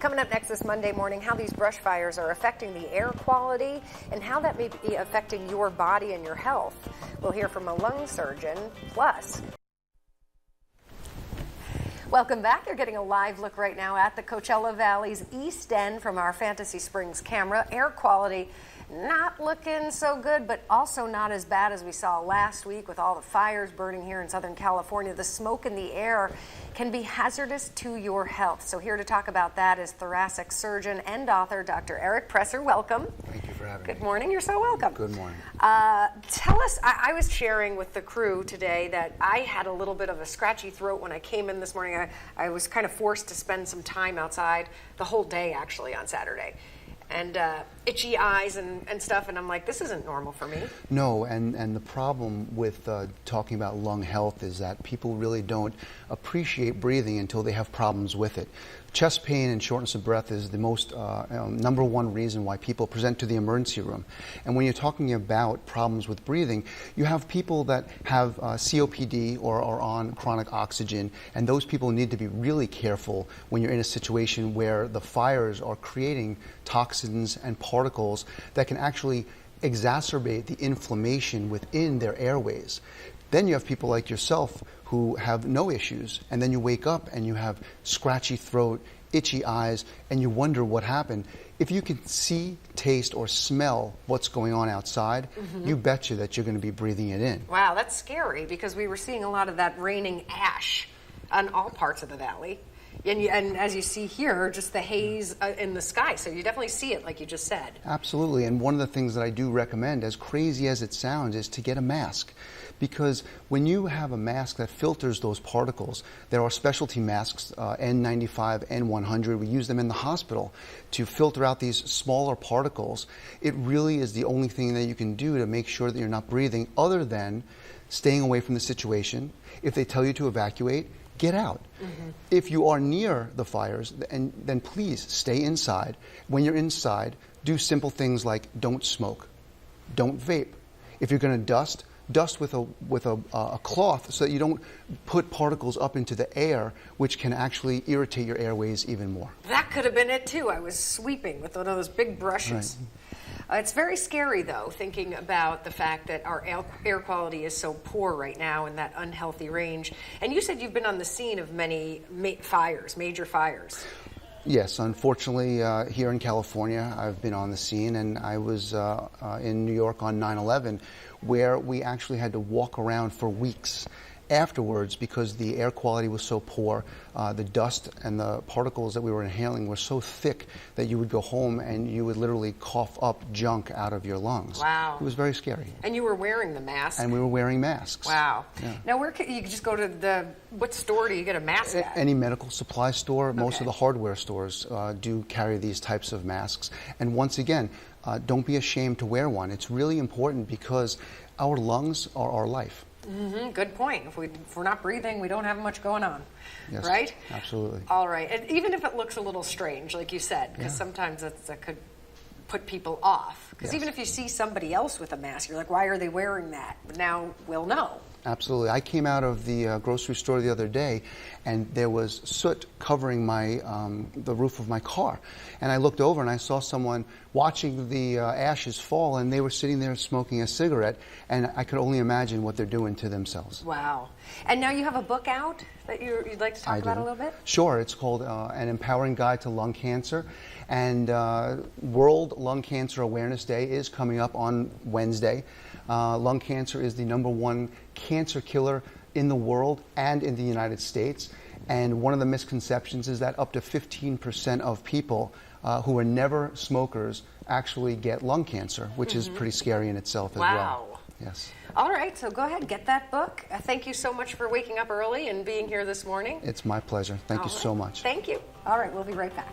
Coming up next this Monday morning, how these brush fires are affecting the air quality and how that may be affecting your body and your health. We'll hear from a lung surgeon. Plus, welcome back. You're getting a live look right now at the Coachella Valley's East End from our Fantasy Springs camera. Air quality not looking so good, but also not as bad as we saw last week with all the fires burning here in Southern California. The smoke in the air can be hazardous to your health. So here to talk about that is thoracic surgeon and author Dr. Eric Presser. Welcome. Thank you for having me. Good morning. You're so welcome. Good morning. Tell us, I was sharing with the crew today that I had a little bit of a scratchy throat when I came in this morning. I was kind of forced to spend some time outside the whole day, actually, on Saturday. And itchy eyes and stuff, and I'm like, this isn't normal for me. No, and the problem with talking about lung health is that people really don't appreciate breathing until they have problems with it. Chest pain and shortness of breath is the most number one reason why people present to the emergency room. And when you're talking about problems with breathing, you have people that have COPD or are on chronic oxygen, and those people need to be really careful when you're in a situation where the fires are creating toxins and particles that can actually exacerbate the inflammation within their airways. Then you have people like yourself who have no issues, and then you wake up and you have scratchy throat, itchy eyes, and you wonder what happened. If you can see, taste, or smell what's going on outside, you betcha that you're going to be breathing it in. Wow, that's scary because we were seeing a lot of that raining ash on all parts of the valley. And as you see here, just the haze in the sky. So you definitely see it, like you just said. Absolutely. And one of the things that I do recommend, as crazy as it sounds, is to get a mask. Because when you have a mask that filters those particles, there are specialty masks, N95, N100. We use them in the hospital to filter out these smaller particles. It really is the only thing that you can do to make sure that you're not breathing, other than staying away from the situation. If they tell you to evacuate, get out. If you are near the fires, then please stay inside. When you're inside, do simple things like don't smoke, don't vape. If you're going to dust with a cloth so that you don't put particles up into the air, which can actually irritate your airways even more. That could have been it too. I was sweeping with one of those big brushes. Right. It's very scary, though, thinking about the fact that our air quality is so poor right now in that unhealthy range. And you said you've been on the scene of many major fires. Yes, unfortunately, here in California, I've been on the scene, and I was in New York on 9/11, where we actually had to walk around for weeks afterwards because the air quality was so poor. The dust and the particles that we were inhaling were so thick that you would go home and you would literally cough up junk out of your lungs. Wow. It was very scary. And you were wearing the mask? And we were wearing masks. Wow. Yeah. Now, where can you just go to what store do you get a mask at? Any medical supply store. Most of the hardware stores do carry these types of masks. And once again, don't be ashamed to wear one. It's really important because our lungs are our life. Good point. If we're not breathing, we don't have much going on, yes, right? Absolutely. All right. And even if it looks a little strange, like you said, because sometimes that could put people off. Because even if you see somebody else with a mask, you're like, why are they wearing that? But now we'll know. Absolutely. I came out of the grocery store the other day, and there was soot covering the roof of my car. And I looked over and I saw someone watching the ashes fall, and they were sitting there smoking a cigarette, and I could only imagine what they're doing to themselves. Wow. And now you have a book out that you'd like to talk about a little bit? Sure. It's called An Empowering Guide to Lung Cancer. And World Lung Cancer Awareness Day is coming up on Wednesday. Lung cancer is the #1 cancer killer in the world and in the United States. And one of the misconceptions is that up to 15% of people who are never smokers actually get lung cancer, which is pretty scary in itself as well. Wow. Yes. All right, so go ahead, get that book. Thank you so much for waking up early and being here this morning. It's my pleasure. Thank you so much. Thank you. All right, we'll be right back.